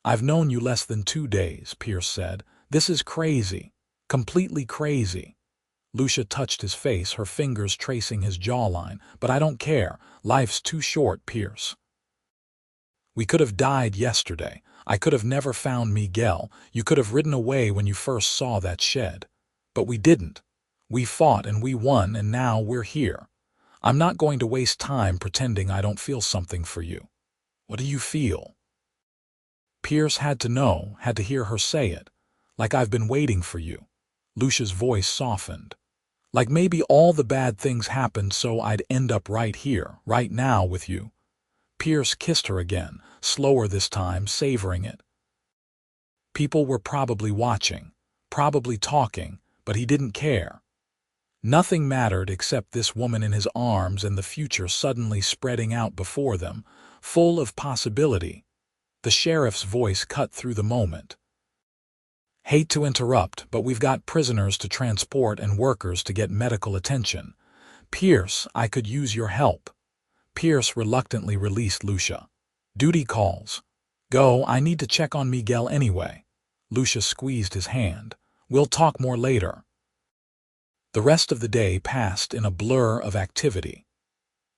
"I've known you less than 2 days," Pierce said. "This is crazy. Completely crazy." Lucia touched his face, her fingers tracing his jawline. "But I don't care. Life's too short, Pierce. We could have died yesterday. I could have never found Miguel. You could have ridden away when you first saw that shed. But we didn't. We fought and we won, and now we're here. I'm not going to waste time pretending I don't feel something for you. What do you feel?" Pierce had to know, had to hear her say it. "Like I've been waiting for you." Lucia's voice softened. "Like maybe all the bad things happened so I'd end up right here, right now with you." Pierce kissed her again, slower this time, savoring it. People were probably watching, probably talking, but he didn't care. Nothing mattered except this woman in his arms and the future suddenly spreading out before them, full of possibility. The sheriff's voice cut through the moment. "Hate to interrupt, but we've got prisoners to transport and workers to get medical attention. Pierce, I could use your help." Pierce reluctantly released Lucia. "Duty calls." "Go, I need to check on Miguel anyway." Lucia squeezed his hand. "We'll talk more later." The rest of the day passed in a blur of activity.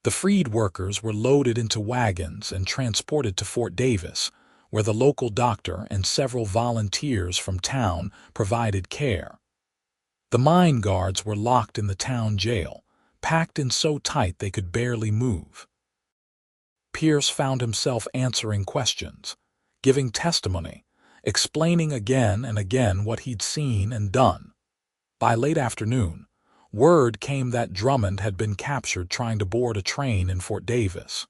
The freed workers were loaded into wagons and transported to Fort Davis, where the local doctor and several volunteers from town provided care. The mine guards were locked in the town jail, packed in so tight they could barely move. Pierce found himself answering questions, giving testimony, explaining again and again what he'd seen and done. By late afternoon, word came that Drummond had been captured trying to board a train in Fort Davis.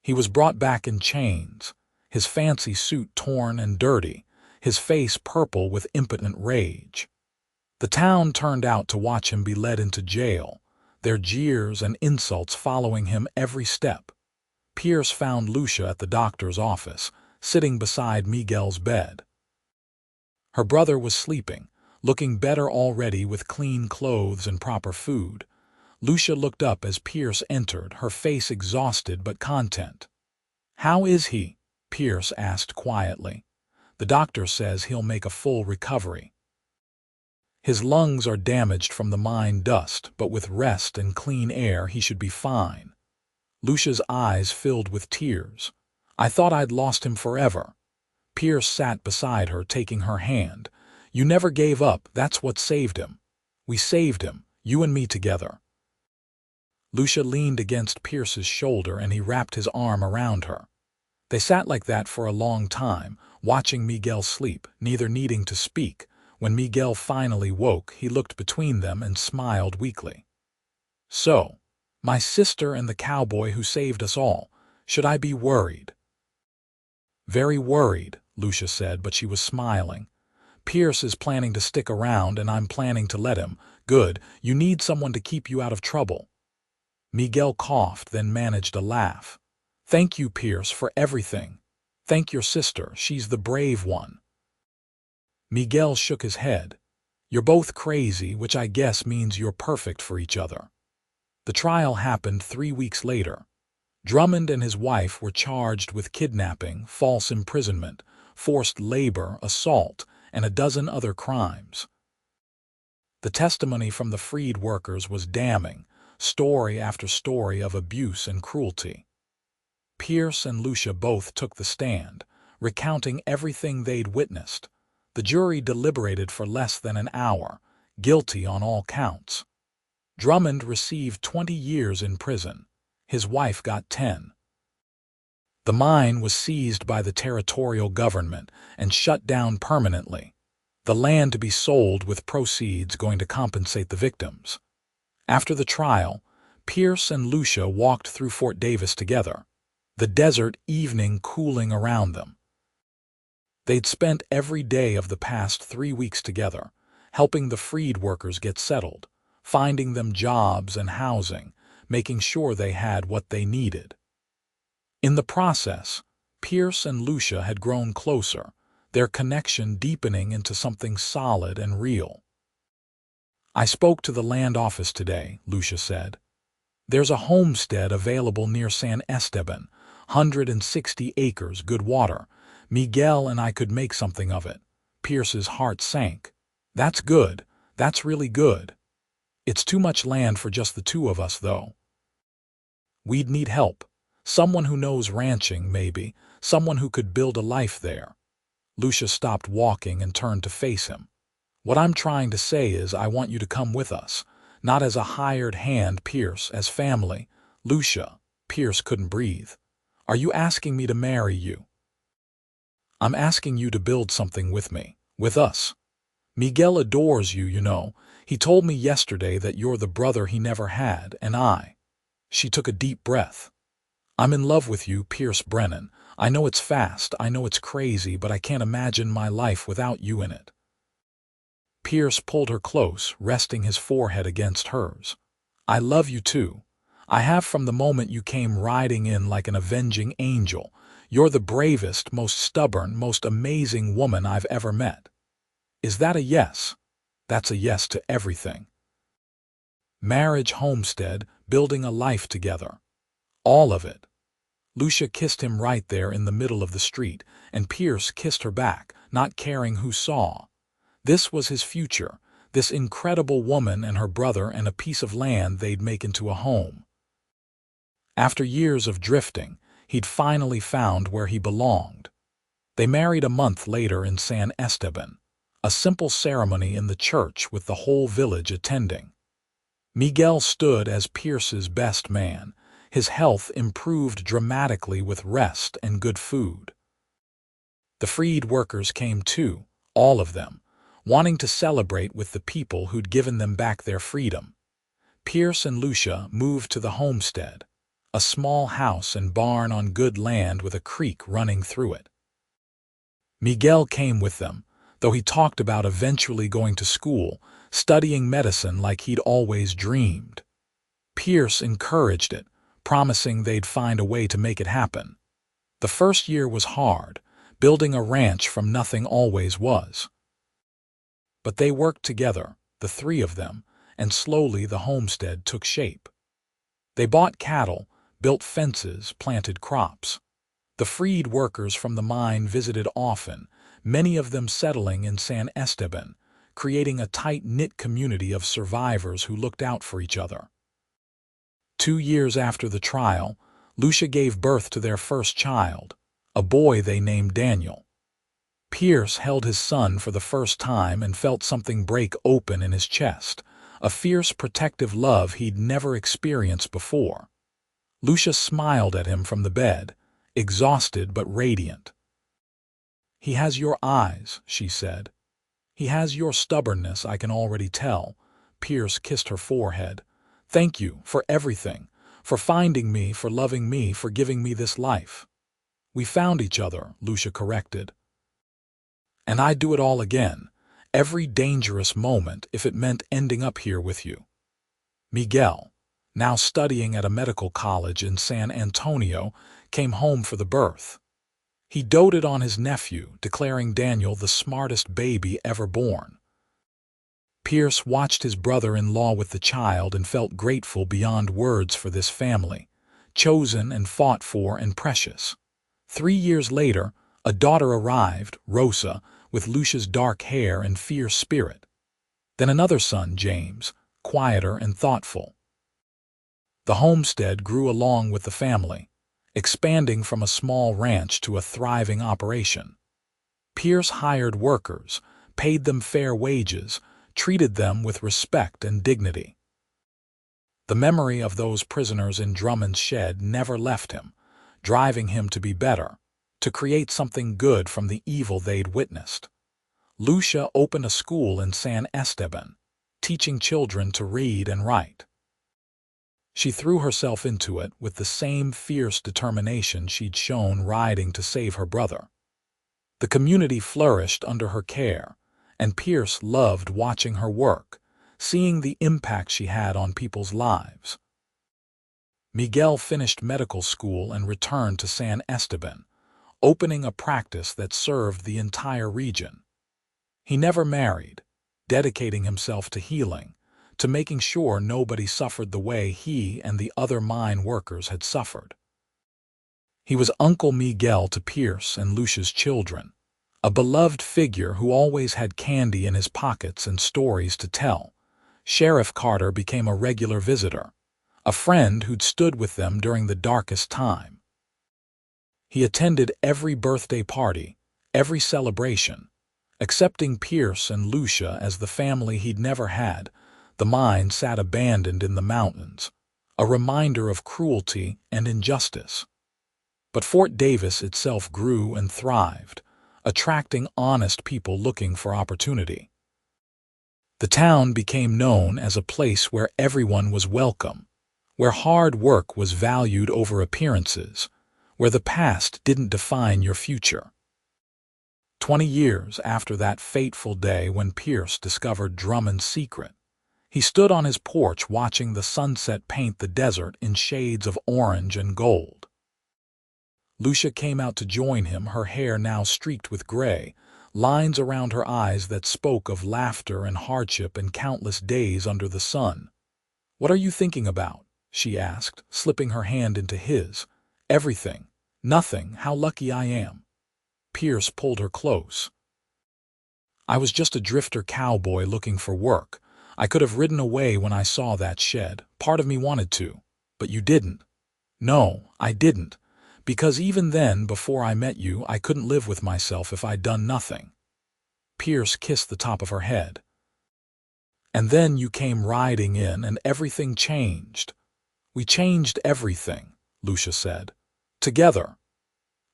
He was brought back in chains, his fancy suit torn and dirty, his face purple with impotent rage. The town turned out to watch him be led into jail, their jeers and insults following him every step. Pierce found Lucia at the doctor's office, sitting beside Miguel's bed. Her brother was sleeping, looking better already with clean clothes and proper food. Lucia looked up as Pierce entered, her face exhausted but content. "How is he?" Pierce asked quietly. "The doctor says he'll make a full recovery. His lungs are damaged from the mine dust, but with rest and clean air he should be fine." Lucia's eyes filled with tears. "I thought I'd lost him forever." Pierce sat beside her, taking her hand. "You never gave up, that's what saved him. We saved him, you and me together." Lucia leaned against Pierce's shoulder and he wrapped his arm around her. They sat like that for a long time, watching Miguel sleep, neither needing to speak. When Miguel finally woke, he looked between them and smiled weakly. "So, my sister and the cowboy who saved us all, should I be worried?" "Very worried," Lucia said, but she was smiling. "Pierce is planning to stick around and I'm planning to let him. Good, you need someone to keep you out of trouble." Miguel coughed, then managed a laugh. Thank you, Pierce, for everything. Thank your sister, she's the brave one. Miguel shook his head. You're both crazy, which I guess means you're perfect for each other. The trial happened 3 weeks later. Drummond and his wife were charged with kidnapping, false imprisonment, forced labor, assault, and a dozen other crimes. The testimony from the freed workers was damning, story after story of abuse and cruelty. Pierce and Lucia both took the stand, recounting everything they'd witnessed. The jury deliberated for less than an hour, guilty on all counts. Drummond received 20 years in prison. His wife got 10. The mine was seized by the territorial government and shut down permanently, the land to be sold with proceeds going to compensate the victims. After the trial, Pierce and Lucia walked through Fort Davis together, the desert evening cooling around them. They'd spent every day of the past 3 weeks together, helping the freed workers get settled, finding them jobs and housing, making sure they had what they needed. In the process, Pierce and Lucia had grown closer, their connection deepening into something solid and real. I spoke to the land office today, Lucia said. There's a homestead available near San Esteban, 160 acres, good water. Miguel and I could make something of it. Pierce's heart sank. That's good. That's really good. It's too much land for just the two of us, though. We'd need help. Someone who knows ranching, maybe. Someone who could build a life there. Lucia stopped walking and turned to face him. What I'm trying to say is I want you to come with us. Not as a hired hand, Pierce, as family. Lucia, Pierce couldn't breathe. Are you asking me to marry you? I'm asking you to build something with me, with us. Miguel adores you, you know. He told me yesterday that you're the brother he never had, and I. She took a deep breath. I'm in love with you, Pierce Brennan. I know it's fast, I know it's crazy, but I can't imagine my life without you in it. Pierce pulled her close, resting his forehead against hers. I love you too. I have from the moment you came riding in like an avenging angel. You're the bravest, most stubborn, most amazing woman I've ever met. Is that a yes? That's a yes to everything. Marriage, homestead, building a life together. All of it. Lucia kissed him right there in the middle of the street, and Pierce kissed her back, not caring who saw. This was his future, this incredible woman and her brother and a piece of land they'd make into a home. After years of drifting, he'd finally found where he belonged. They married a month later in San Esteban, a simple ceremony in the church with the whole village attending. Miguel stood as Pierce's best man. His health improved dramatically with rest and good food. The freed workers came too, all of them, wanting to celebrate with the people who'd given them back their freedom. Pierce and Lucia moved to the homestead, a small house and barn on good land with a creek running through it. Miguel came with them, though he talked about eventually going to school, studying medicine like he'd always dreamed. Pierce encouraged it, promising they'd find a way to make it happen. The first year was hard, building a ranch from nothing always was. But they worked together, the three of them, and slowly the homestead took shape. They bought cattle, built fences, planted crops. The freed workers from the mine visited often, many of them settling in San Esteban, creating a tight-knit community of survivors who looked out for each other. 2 years after the trial, Lucia gave birth to their first child, a boy they named Daniel. Pierce held his son for the first time and felt something break open in his chest, a fierce protective love he'd never experienced before. Lucia smiled at him from the bed, exhausted but radiant. He has your eyes, she said. He has your stubbornness, I can already tell. Pierce kissed her forehead. Thank you for everything, for finding me, for loving me, for giving me this life. We found each other, Lucia corrected. And I'd do it all again, every dangerous moment, if it meant ending up here with you. Miguel, now studying at a medical college in San Antonio, came home for the birth. He doted on his nephew, declaring Daniel the smartest baby ever born. Pierce watched his brother-in-law with the child and felt grateful beyond words for this family, chosen and fought for and precious. 3 years later, a daughter arrived, Rosa, with Lucia's dark hair and fierce spirit. Then another son, James, quieter and thoughtful. The homestead grew along with the family, expanding from a small ranch to a thriving operation. Pierce hired workers, paid them fair wages, treated them with respect and dignity. The memory of those prisoners in Drummond's shed never left him, driving him to be better, to create something good from the evil they'd witnessed. Lucia opened a school in San Esteban, teaching children to read and write. She threw herself into it with the same fierce determination she'd shown riding to save her brother. The community flourished under her care, and Pierce loved watching her work, seeing the impact she had on people's lives. Miguel finished medical school and returned to San Esteban, opening a practice that served the entire region. He never married, dedicating himself to healing, to making sure nobody suffered the way he and the other mine workers had suffered. He was Uncle Miguel to Pierce and Lucia's children, a beloved figure who always had candy in his pockets and stories to tell. Sheriff Carter became a regular visitor, a friend who'd stood with them during the darkest time. He attended every birthday party, every celebration, accepting Pierce and Lucia as the family he'd never had. The mine sat abandoned in the mountains, a reminder of cruelty and injustice. But Fort Davis itself grew and thrived, attracting honest people looking for opportunity. The town became known as a place where everyone was welcome, where hard work was valued over appearances, where the past didn't define your future. 20 years after that fateful day when Pierce discovered Drummond's secret, he stood on his porch watching the sunset paint the desert in shades of orange and gold. Lucia came out to join him, her hair now streaked with gray, lines around her eyes that spoke of laughter and hardship and countless days under the sun. "What are you thinking about?" she asked, slipping her hand into his. "Everything. Nothing. How lucky I am." Pierce pulled her close. "I was just a drifter cowboy looking for work. I could have ridden away when I saw that shed. Part of me wanted to. But you didn't." "No, I didn't. Because even then, before I met you, I couldn't live with myself if I'd done nothing." Pierce kissed the top of her head. "And then you came riding in and everything changed." "We changed everything," Lucia said. "Together."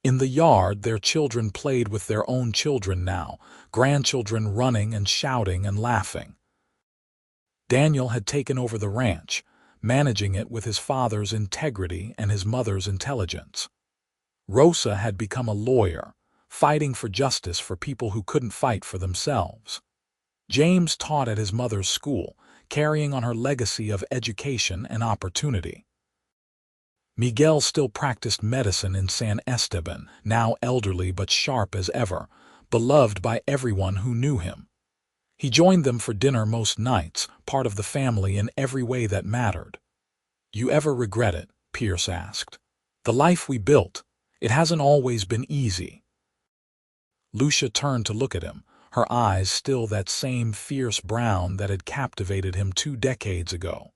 In the yard, their children played with their own children now, grandchildren running and shouting and laughing. Daniel had taken over the ranch, managing it with his father's integrity and his mother's intelligence. Rosa had become a lawyer, fighting for justice for people who couldn't fight for themselves. James taught at his mother's school, carrying on her legacy of education and opportunity. Miguel still practiced medicine in San Esteban, now elderly but sharp as ever, beloved by everyone who knew him. He joined them for dinner most nights, part of the family in every way that mattered. "You ever regret it?" Pierce asked. "The life we built, it hasn't always been easy." Lucia turned to look at him, her eyes still that same fierce brown that had captivated him 2 decades ago.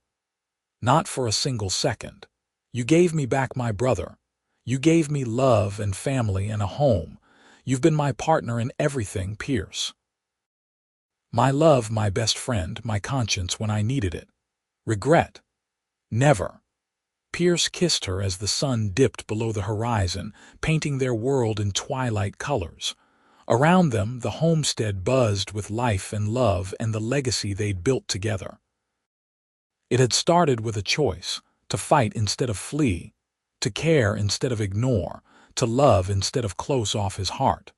"Not for a single second. You gave me back my brother. You gave me love and family and a home. You've been my partner in everything, Pierce. My love, my best friend, my conscience when I needed it. Regret? Never." Pierce kissed her as the sun dipped below the horizon, painting their world in twilight colors. Around them, the homestead buzzed with life and love and the legacy they'd built together. It had started with a choice, to fight instead of flee, to care instead of ignore, to love instead of close off his heart.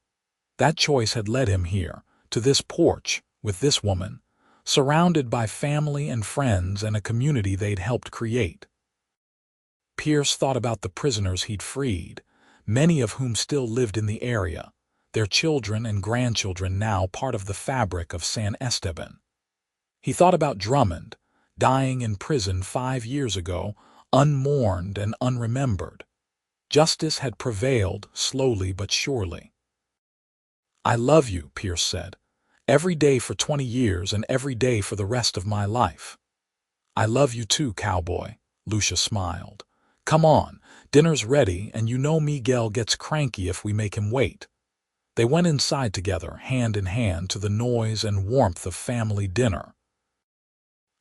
That choice had led him here, to this porch, with this woman, surrounded by family and friends and a community they'd helped create. Pierce thought about the prisoners he'd freed, many of whom still lived in the area, their children and grandchildren now part of the fabric of San Esteban. He thought about Drummond, dying in prison 5 years ago, unmourned and unremembered. Justice had prevailed, slowly but surely. "I love you," Pierce said. "Every day for 20 years and every day for the rest of my life." "I love you too, Cowboy," Lucia smiled. "Come on, dinner's ready, and you know Miguel gets cranky if we make him wait." They went inside together, hand in hand, to the noise and warmth of family dinner.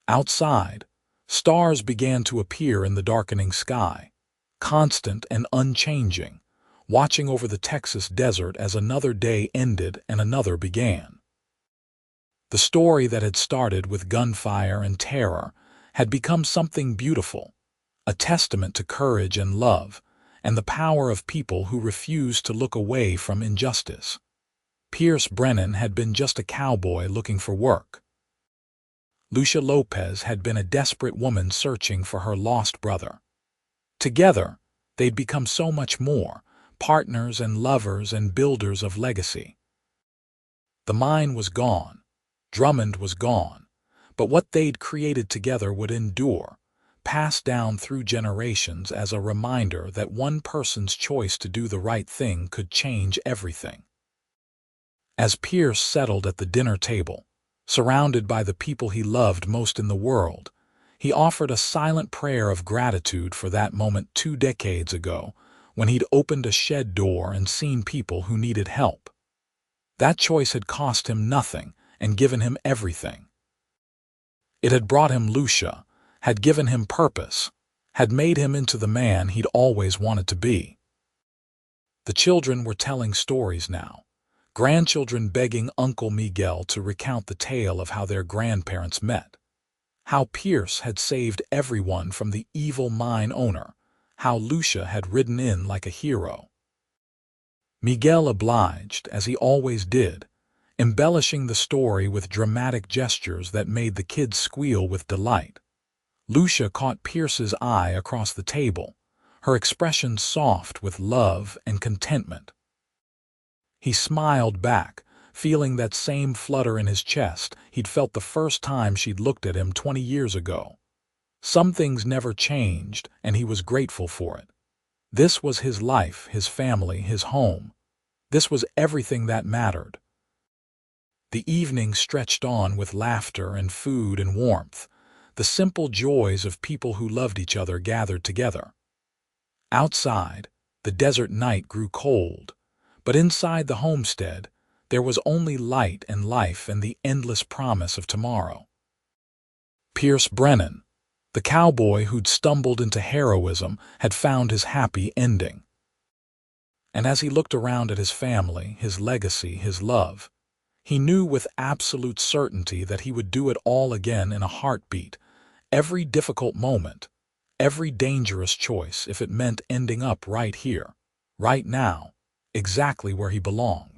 Outside, stars began to appear in the darkening sky, constant and unchanging, watching over the Texas desert as another day ended and another began. The story that had started with gunfire and terror had become something beautiful, a testament to courage and love, and the power of people who refused to look away from injustice. Pierce Brennan had been just a cowboy looking for work. Lucia Lopez had been a desperate woman searching for her lost brother. Together, they'd become so much more, partners and lovers and builders of legacy. The mine was gone, Drummond was gone, but what they'd created together would endure, passed down through generations as a reminder that one person's choice to do the right thing could change everything. As Pierce settled at the dinner table, surrounded by the people he loved most in the world, he offered a silent prayer of gratitude for that moment 2 decades ago when he'd opened a shed door and seen people who needed help. That choice had cost him nothing and given him everything. It had brought him Lucia, had given him purpose, had made him into the man he'd always wanted to be. The children were telling stories now, grandchildren begging Uncle Miguel to recount the tale of how their grandparents met, how Pierce had saved everyone from the evil mine owner, how Lucia had ridden in like a hero. Miguel obliged, as he always did, embellishing the story with dramatic gestures that made the kids squeal with delight. Lucia caught Pierce's eye across the table, her expression soft with love and contentment. He smiled back, feeling that same flutter in his chest he'd felt the first time she'd looked at him 20 years ago. Some things never changed, and he was grateful for it. This was his life, his family, his home. This was everything that mattered. The evening stretched on with laughter and food and warmth, the simple joys of people who loved each other gathered together. Outside, the desert night grew cold, but inside the homestead, there was only light and life and the endless promise of tomorrow. Pierce Brennan, the cowboy who'd stumbled into heroism, had found his happy ending. And as he looked around at his family, his legacy, his love, he knew with absolute certainty that he would do it all again in a heartbeat, every difficult moment, every dangerous choice if it meant ending up right here, right now, exactly where he belonged.